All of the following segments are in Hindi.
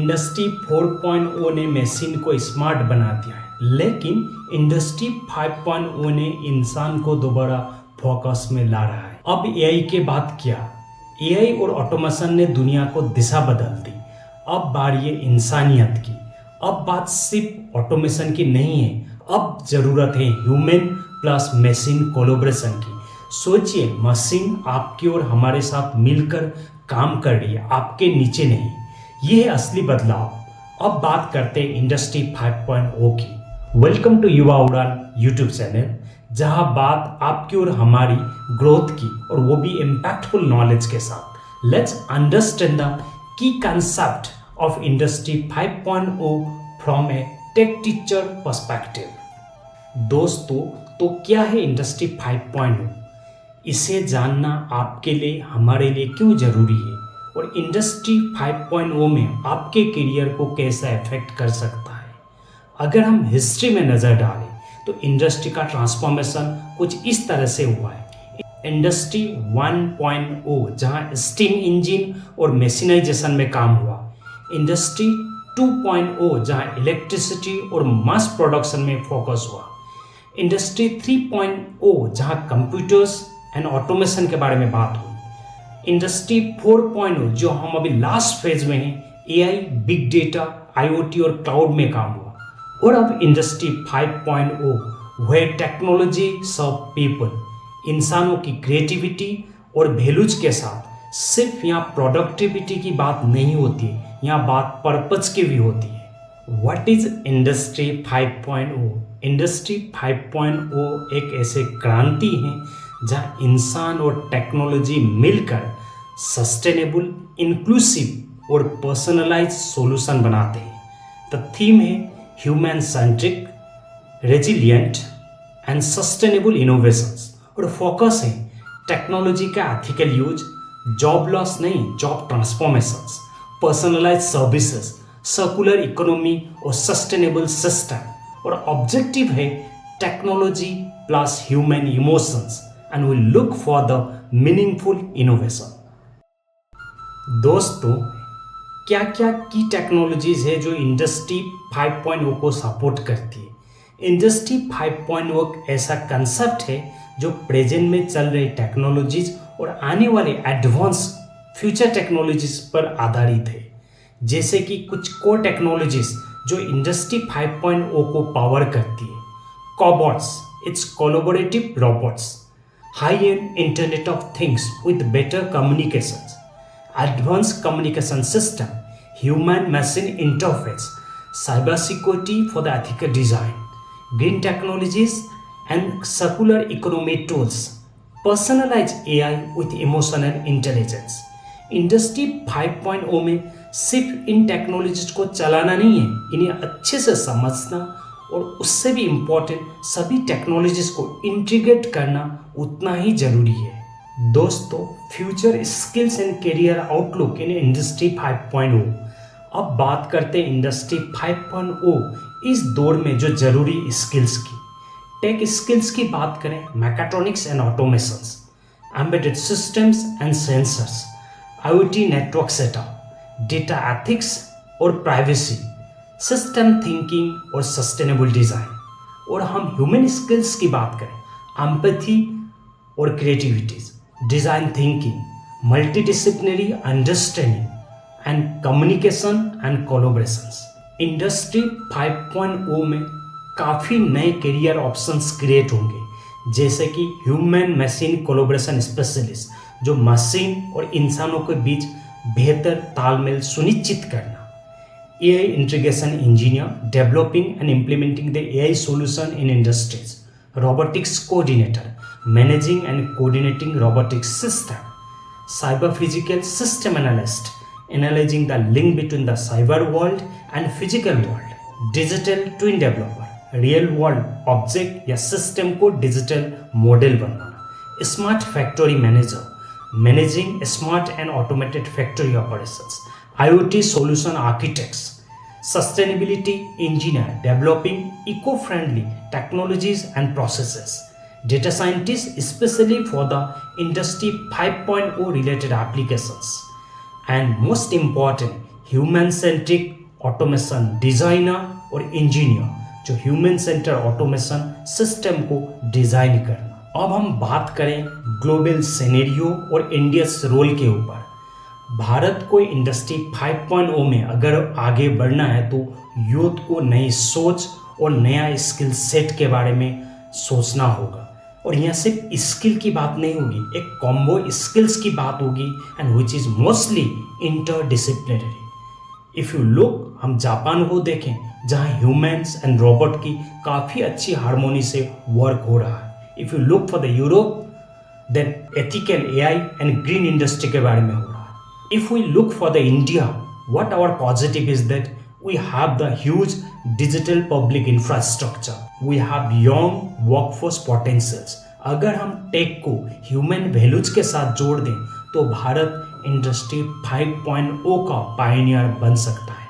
इंडस्ट्री 4.0 ने मशीन को स्मार्ट बना दिया है, लेकिन इंडस्ट्री 5.0 ने इंसान को दोबारा फोकस में ला रहा है। अब एआई के बाद क्या? एआई और ऑटोमेशन ने दुनिया को दिशा बदल दी। अब बारी है इंसानियत की। अब बात सिर्फ ऑटोमेशन की नहीं है, अब जरूरत है ह्यूमन प्लस मशीन कोलैबोरेशन की। सोचिए, मशीन आपकी और हमारे साथ मिलकर काम कर रही है, आपके नीचे नहीं। ये है असली बदलाव। अब बात करते हैं इंडस्ट्री 5.0 की। वेलकम टू युवा उड़ान यूट्यूब चैनल, जहां बात आपकी और हमारी ग्रोथ की, और वो भी इम्पैक्टफुल नॉलेज के साथ। Let's understand the key concept of industry 5.0 from a tech teacher perspective. दोस्तों, तो क्या है इंडस्ट्री 5.0? इसे जानना आपके लिए, हमारे लिए क्यों जरूरी है, और इंडस्ट्री 5.0 में आपके करियर को कैसा इफेक्ट कर सकता है। अगर हम हिस्ट्री में नजर डालें तो इंडस्ट्री का ट्रांसफॉर्मेशन कुछ इस तरह से हुआ है। इंडस्ट्री 1.0 जहां स्टीम इंजन और मशीनाइजेशन में काम हुआ। इंडस्ट्री 2.0 जहां इलेक्ट्रिसिटी और मास प्रोडक्शन में फोकस हुआ। इंडस्ट्री 3.0 जहां कंप्यूटर्स एंड ऑटोमेशन के बारे में बात हुई। इंडस्ट्री 4.0 जो हम अभी लास्ट फेज में हैं, एआई, बिग डेटा, आईओटी और क्लाउड में काम हुआ। और अब industry 5.0 where technology serve people, इंसानों की क्रिएटिविटी और वैल्यूज के साथ। सिर्फ यहाँ प्रोडक्टिविटी की बात नहीं होती है, यहाँ बात पर्पज की भी होती है। What is industry 5.0? इंडस्ट्री 5.0 एक ऐसे क्रांति है जहाँ इंसान और टेक्नोलॉजी मिलकर सस्टेनेबल, इंक्लूसिव और पर्सनलाइज सॉल्यूशन बनाते हैं। द थीम है human centric, resilient and sustainable innovations, और फोकस है टेक्नोलॉजी का एथिकल यूज, जॉब लॉस नहीं, job transformations, personalise services, circular economy और सस्टेनेबल सिस्टम। और ऑब्जेक्टिव है technology plus human emotions and we look for the meaningful innovation. दोस्तों, क्या क्या की टेक्नोलॉजीज है जो इंडस्ट्री 5.0 को सपोर्ट करती है? इंडस्ट्री 5.0 एक ऐसा कंसेप्ट है जो प्रेजेंट में चल रही टेक्नोलॉजीज और आने वाले एडवांस फ्यूचर टेक्नोलॉजीज पर आधारित है। जैसे कि कुछ कोर टेक्नोलॉजीज जो इंडस्ट्री 5.0 को पावर करती है। Cobots, it's collaborative robots, high end internet of things with better communications, advanced communication system, human machine interface, cyber security for the ethical design, green technologies and circular economy tools, personalized AI with emotional intelligence। Industry 5.0 में सिर्फ इन टेक्नोलॉजीज को चलाना नहीं है, इन्हें अच्छे से समझना और उससे भी इम्पोर्टेंट सभी टेक्नोलॉजीज को इंटीग्रेट करना उतना ही जरूरी है। दोस्तों, future skills and career outlook in industry 5.0। अब बात करते हैं इंडस्ट्री 5.0 इस दौर में जो जरूरी स्किल्स की। टेक स्किल्स की बात करें, mechatronics and automations, embedded systems and sensors, IoT network setup, data ethics और प्राइवेसी, सिस्टम थिंकिंग और सस्टेनेबल डिजाइन। और हम ह्यूमन स्किल्स की बात करें, एम्पैथी और creativities, design thinking, multidisciplinary understanding and communication and collaborations. Industry 5.0 में काफ़ी नए करियर ऑप्शंस क्रिएट होंगे, जैसे कि ह्यूमन मशीन कोलैबोरेशन स्पेशलिस्ट, जो मशीन और इंसानों के बीच बेहतर तालमेल सुनिश्चित करना। AI integration engineer, developing and implementing the AI solution in industries. Robotics coordinator, managing and coordinating robotic system, cyber physical system analyst, analyzing the link between the cyber world and physical world, digital twin developer, real world object या system को digital model banana, smart factory manager, managing smart and automated factory operations, IoT solution architects, sustainability engineer, developing eco-friendly technologies and processes, data scientists especially for the industry 5.0 related applications, and most important, human centric automation designer और इंजीनियर जो ह्यूमन सेंटर ऑटोमेशन सिस्टम को डिजाइन करना। अब हम बात करें ग्लोबल सिनेरियो और इंडियस रोल के ऊपर। भारत को इंडस्ट्री 5.0 में अगर आगे बढ़ना है तो यूथ को नई सोच और नया स्किल सेट के बारे में सोचना होगा। और यहाँ सिर्फ स्किल की बात नहीं होगी, एक कॉम्बो स्किल्स की बात होगी and which is mostly interdisciplinary. If you look, हम जापान को देखें जहाँ ह्यूमंस एंड रोबोट की काफ़ी अच्छी हारमोनी से वर्क हो रहा है। If you look for the Europe, then ethical AI and green industry के बारे में हो रहा है। If we look for the India, what our positive is that we have the huge digital public infrastructure. We have young workforce potentials. अगर हम टेक को ह्यूमन वैल्यूज के साथ जोड़ दें तो भारत इंडस्ट्री 5.0 का पायनियर बन सकता है।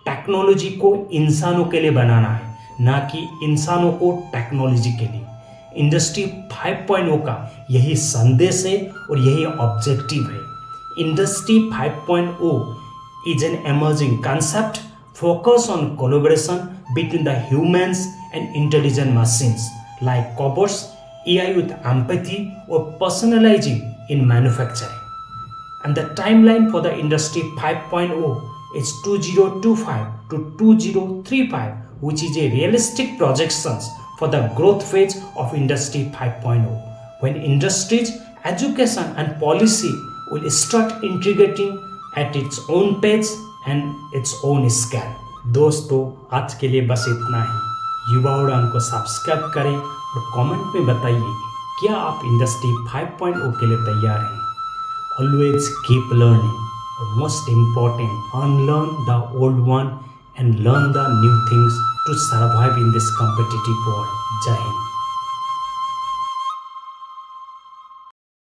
टेक्नोलॉजी को इंसानों के लिए बनाना है, ना कि इंसानों को टेक्नोलॉजी के लिए। इंडस्ट्री 5.0 का यही संदेश है और यही ऑब्जेक्टिव है। Industry 5.0 is an emerging concept focused on collaboration between the humans and intelligent machines like cobots, AI with empathy or personalizing in manufacturing. And the timeline for the Industry 5.0 is 2025 to 2035, which is a realistic projections for the growth phase of Industry 5.0, when industries, education and policy will start integrating at its own pace and its own scale. दोस्तों, आज के लिए बस इतना ही। युवा उड़ान को सब्सक्राइब करें और कमेंट में बताइए क्या आप इंडस्ट्री 5.0 के लिए तैयार हैं। ऑलवेज कीप लर्निंग और most important unlearn the old one and learn the new things to survive in this competitive world. Jai Hind.